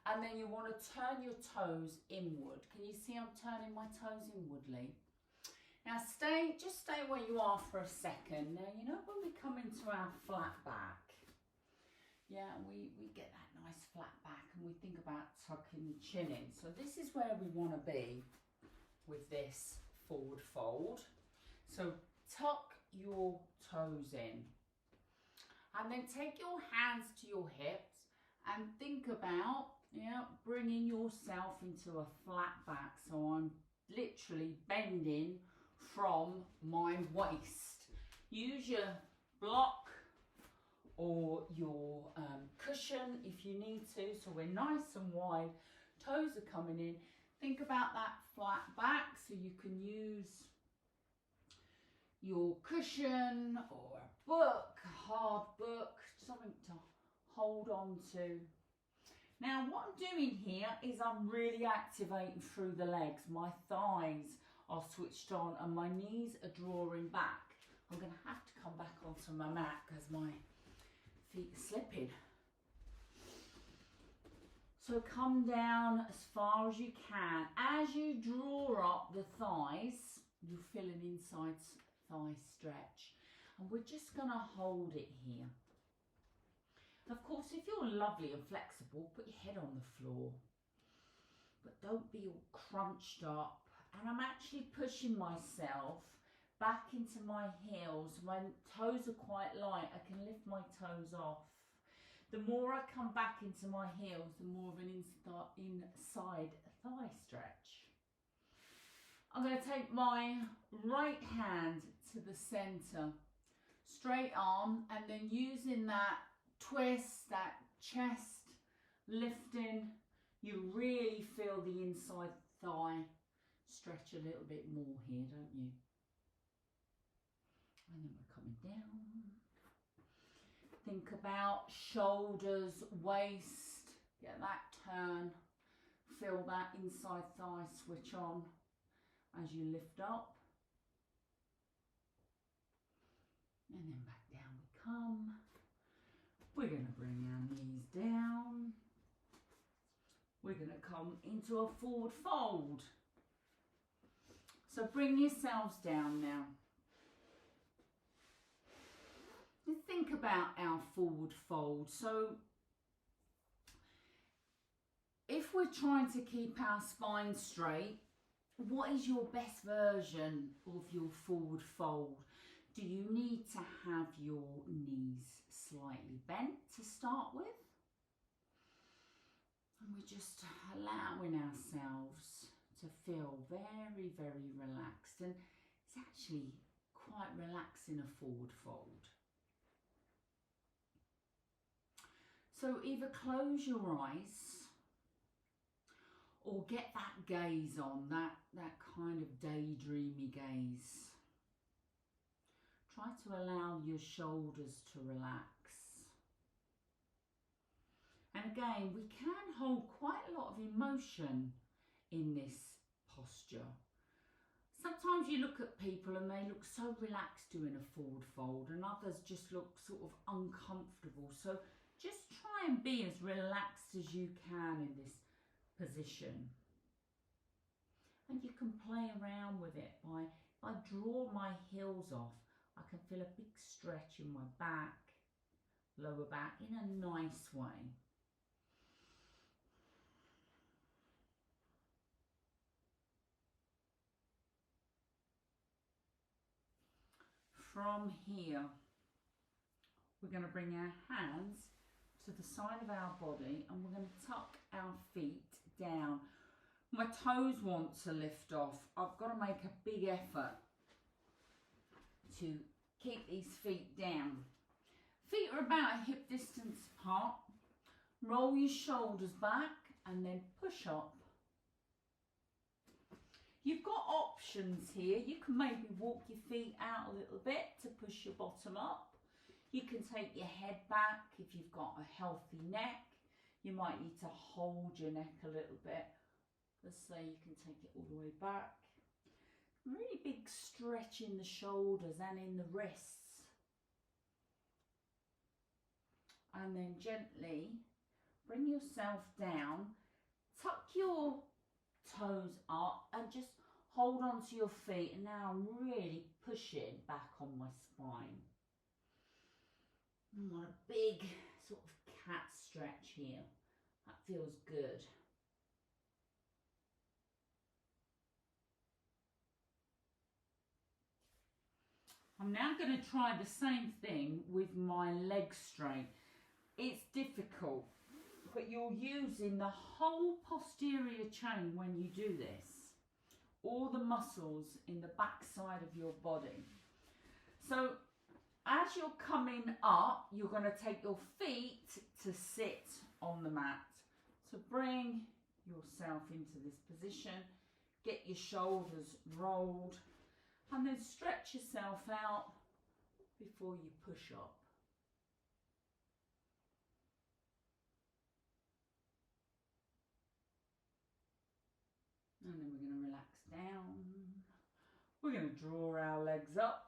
And then you want to turn your toes inward. Can you see I'm turning my toes inwardly? Now just stay where you are for a second. Now you know when we come into our flat back, yeah, we get that nice flat back and we think about tucking the chin in. So this is where we want to be with this forward fold. So tuck your toes in. And then take your hands to your hips and think about, bringing yourself into a flat back. So I'm literally bending from my waist. Use your block or your cushion if you need to. So we're nice and wide. Toes are coming in. Think about that flat back. So you can use your cushion or a book, a hard book, something to hold on to. Now what I'm doing here is I'm really activating through the legs. My thighs are switched on and my knees are drawing back. I'm going to have to come back onto my mat because my feet are slipping. So come down as far as you can. As you draw up the thighs, you'll feel an inside thigh stretch. And we're just going to hold it here. Of course, if you're lovely and flexible, put your head on the floor. But don't be all crunched up. And I'm actually pushing myself back into my heels. My toes are quite light. I can lift my toes off. The more I come back into my heels, the more of an inside thigh stretch. I'm going to take my right hand to the centre, straight arm, and then using that twist, that chest lifting, you really feel the inside thigh stretch a little bit more here, don't you? And then we're coming down. Think about shoulders, waist, get that turn, feel that inside thigh switch on as you lift up. And then back down we come. We're going to bring our knees down. We're going to come into a forward fold. So bring yourselves down now. And think about our forward fold. So if we're trying to keep our spine straight, what is your best version of your forward fold? Do you need to have your knees slightly bent to start with? And we're just allowing ourselves to feel very, very relaxed. And it's actually quite relaxing a forward fold. So either close your eyes or get that gaze on, that kind of daydreamy gaze. Try to allow your shoulders to relax. And again, we can hold quite a lot of emotion in this posture. Sometimes you look at people and they look so relaxed doing a forward fold, and others just look sort of uncomfortable. So just try and be as relaxed as you can in this position. And you can play around with it by, if I draw my heels off, I can feel a big stretch in my back, lower back, in a nice way. From here, we're going to bring our hands to the side of our body and we're going to tuck our feet down. My toes want to lift off. I've got to make a big effort to keep these feet down. Feet are about a hip distance apart. Roll your shoulders back and then push up. You've got options here. You can maybe walk your feet out a little bit to push your bottom up. You can take your head back if you've got a healthy neck. You might need to hold your neck a little bit. Let's say you can take it all the way back. Really big stretch in the shoulders and in the wrists. And then gently bring yourself down. Tuck your toes up and just hold on to your feet. And now I'm really pushing back on my spine. I want a big sort of cat stretch here. That feels good. I'm now going to try the same thing with my legs straight. It's difficult, but you're using the whole posterior chain when you do this. All the muscles in the back side of your body. So as you're coming up, you're going to take your feet to sit on the mat. So bring yourself into this position, get your shoulders rolled, and then stretch yourself out before you push up. And then we're going to relax down. We're going to draw our legs up.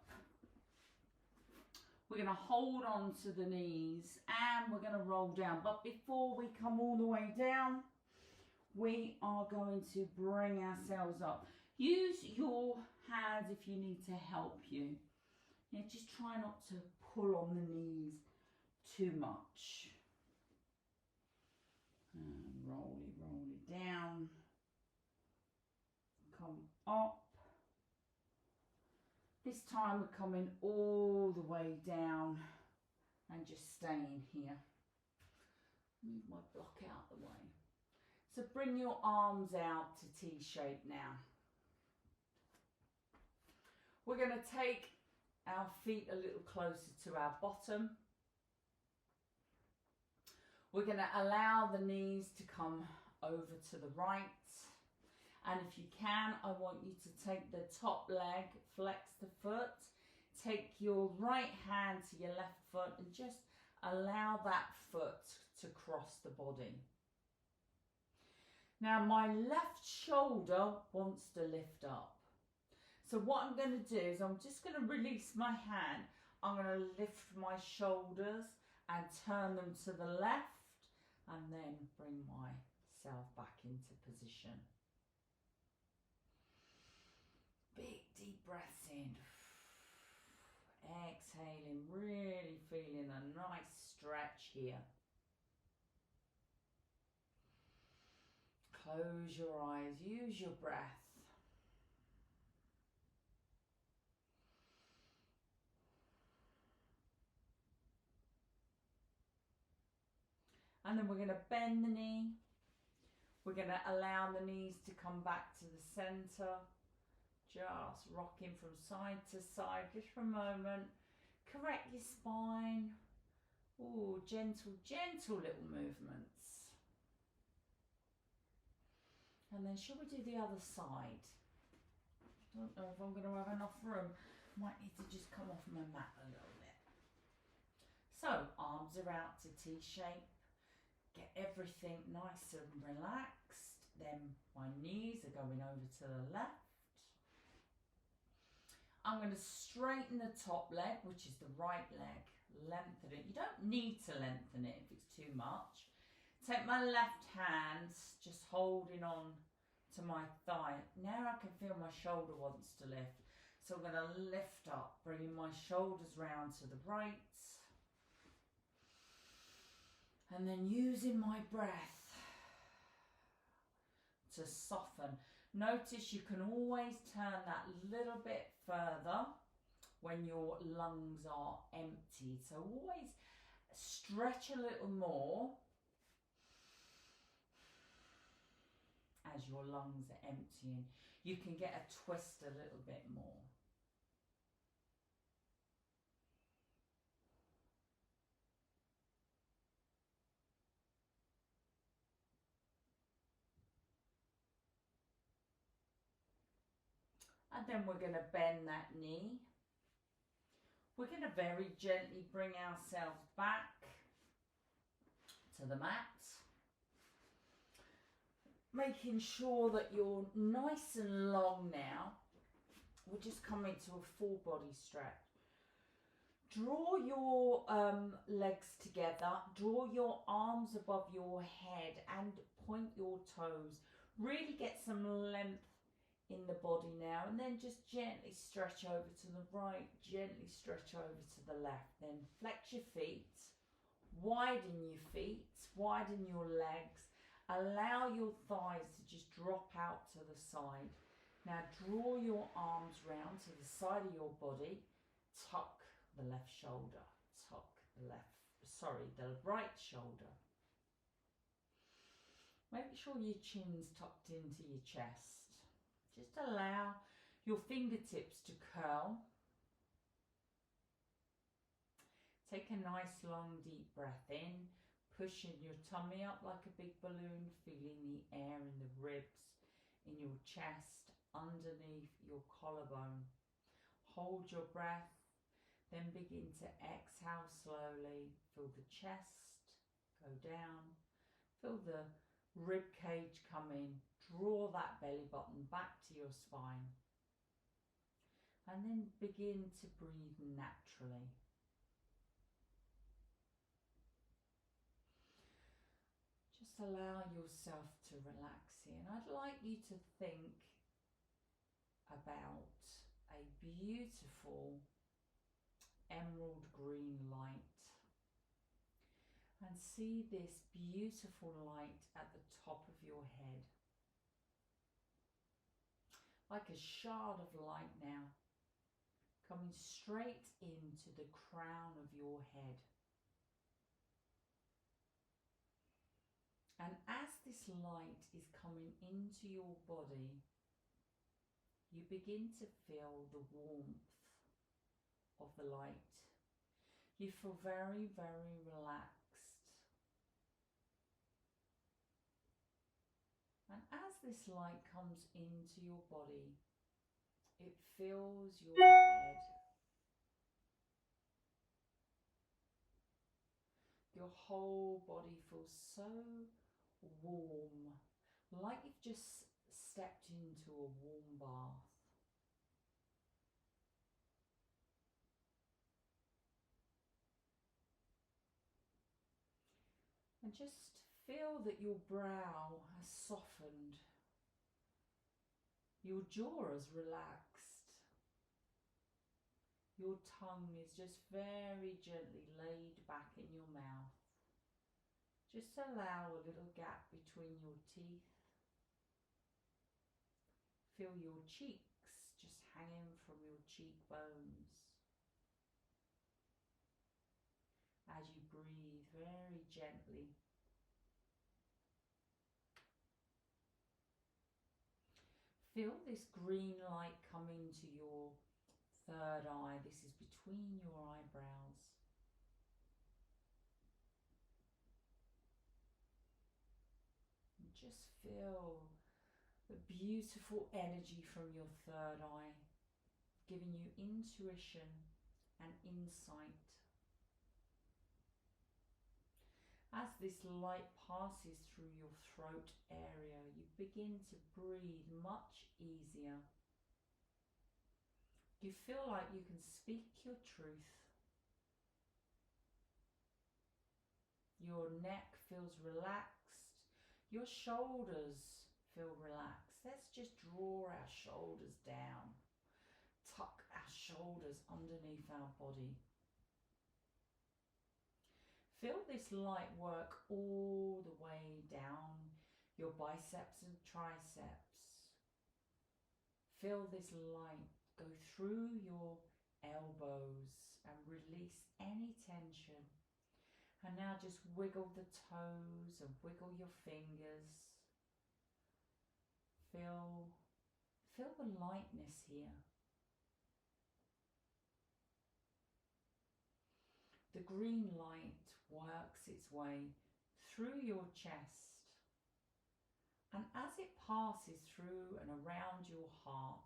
We're going to hold on to the knees and we're going to roll down. But before we come all the way down, we are going to bring ourselves up. Use your hands if you need to help you. Yeah, just try not to pull on the knees too much. And roll it down. Come up. This time we're coming all the way down and just staying here. Move my block out the way. So bring your arms out to T shape now. We're going to take our feet a little closer to our bottom. We're going to allow the knees to come over to the right. And if you can, I want you to take the top leg, flex the foot, take your right hand to your left foot and just allow that foot to cross the body. Now my left shoulder wants to lift up. So what I'm going to do is I'm just going to release my hand. I'm going to lift my shoulders and turn them to the left and then bring myself back into position. Big deep breaths in. Exhaling, really feeling a nice stretch here. close your eyes, use your breath. And then we're going to bend the knee. We're going to allow the knees to come back to the centre. Just rocking from side to side just for a moment. Correct your spine. Ooh, gentle, gentle little movements. And then shall we do the other side? Don't know if I'm going to have enough room. Might need to just come off my mat a little bit. So, arms are out to T shape. Get everything nice and relaxed. Then my knees are going over to the left. I'm going to straighten the top leg, which is the right leg. Lengthen it. You don't need to lengthen it if it's too much. Take my left hand, just holding on to my thigh. Now I can feel my shoulder wants to lift. So I'm going to lift up, bringing my shoulders round to the right. And then using my breath to soften. Notice you can always turn that little bit further when your lungs are empty. So always stretch a little more as your lungs are emptying. You can get a twist a little bit more. And then we're going to bend that knee. We're going to very gently bring ourselves back to the mat. Making sure that you're nice and long now. We'll just come into a full body stretch. Draw your legs together. Draw your arms above your head and point your toes. Really get some length in the body now, and then just gently stretch over to the right, gently stretch over to the left. Then flex your feet, widen your feet, widen your legs, allow your thighs to just drop out to the side. Now draw your arms round to the side of your body, tuck the left shoulder, tuck the the right shoulder. Make sure your chin's tucked into your chest. Just allow your fingertips to curl. Take a nice long deep breath in, pushing your tummy up like a big balloon, feeling the air in the ribs, in your chest, underneath your collarbone. Hold your breath, then begin to exhale slowly. Feel the chest go down, feel the rib cage come in. Draw that belly button back to your spine. And then begin to breathe naturally. Just allow yourself to relax here. And I'd like you to think about a beautiful emerald green light. And see this beautiful light at the top of your head. Like a shard of light now, coming straight into the crown of your head. And as this light is coming into your body, you begin to feel the warmth of the light. You feel very, very relaxed. And as this light comes into your body, it fills your head. Your whole body feels so warm, like you've just stepped into a warm bath. And just feel that your brow has softened. Your jaw is relaxed. Your tongue is just very gently laid back in your mouth. Just allow a little gap between your teeth. Feel your cheeks just hanging from your cheekbones as you breathe very gently. Feel this green light come into your third eye. This is between your eyebrows. And just feel the beautiful energy from your third eye, giving you intuition and insight. As this light passes through your throat area, you begin to breathe much easier. You feel like you can speak your truth. Your neck feels relaxed. Your shoulders feel relaxed. Let's just draw our shoulders down. Tuck our shoulders underneath our body. Feel this light work all the way down your biceps and triceps. Feel this light go through your elbows and release any tension. And now just wiggle the toes and wiggle your fingers. Feel the lightness here. The green light works its way through your chest, and as it passes through and around your heart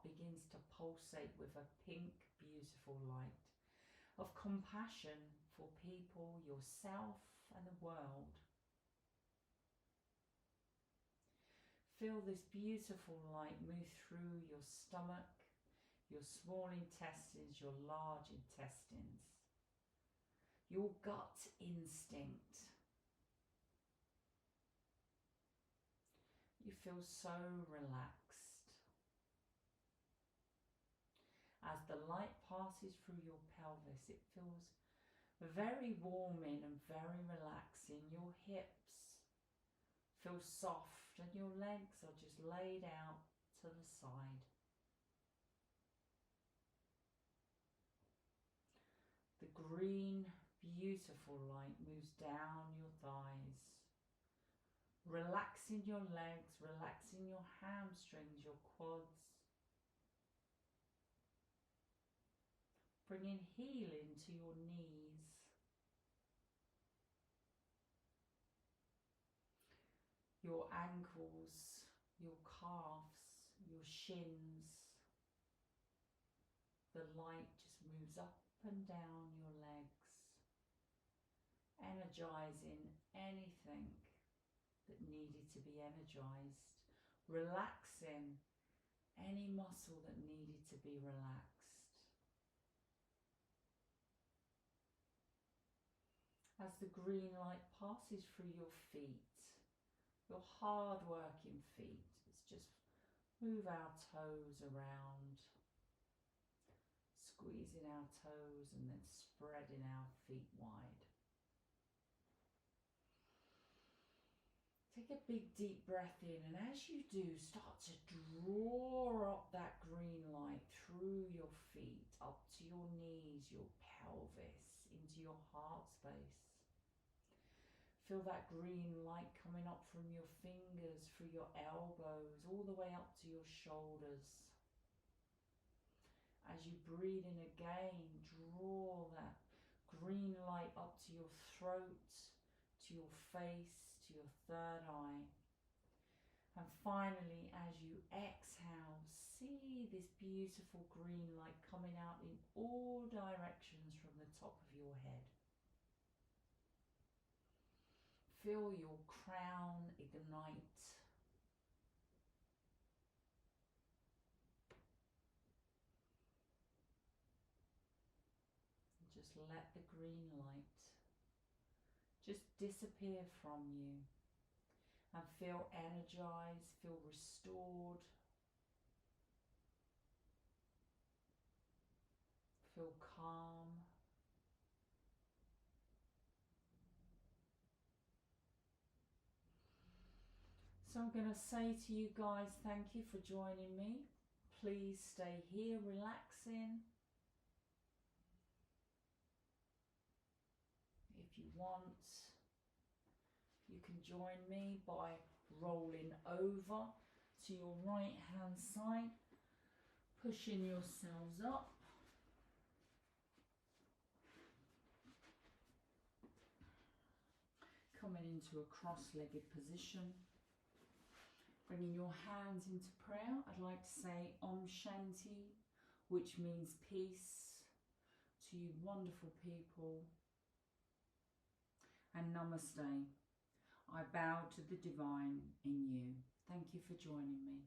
begins to pulsate with a pink, beautiful light of compassion for people, yourself, and the world. Feel this beautiful light move through your stomach, your small intestines, your large intestines, your gut instinct. You feel so relaxed. As the light passes through your pelvis, it feels very warming and very relaxing. Your hips feel soft and your legs are just laid out to the side. The green, beautiful light moves down your thighs, relaxing your legs, relaxing your hamstrings, your quads, bringing healing to your knees. Your ankles, your calves, your shins. The light just moves up and down your legs, energizing anything that needed to be energized, relaxing any muscle that needed to be relaxed. As the green light passes through your feet, your hard-working feet, let's just move our toes around, squeezing our toes and then spreading our feet wide. Take a big deep breath in, and as you do, start to draw up that green light through your feet, up to your knees, your pelvis, into your heart space. Feel that green light coming up from your fingers, through your elbows, all the way up to your shoulders. As you breathe in again, draw that green light up to your throat, to your face, to your third eye. And finally, as you exhale, see this beautiful green light coming out in all directions from the top of your head. Feel your crown ignite. Just let the green light just disappear from you and feel energized, feel restored, feel calm. So I'm going to say to you guys, thank you for joining me. Please stay here relaxing. If you want, you can join me by rolling over to your right hand side, pushing yourselves up. Coming into a cross-legged position. Bringing your hands into prayer, I'd like to say Om Shanti, which means peace to you wonderful people, and Namaste. I bow to the divine in you. Thank you for joining me.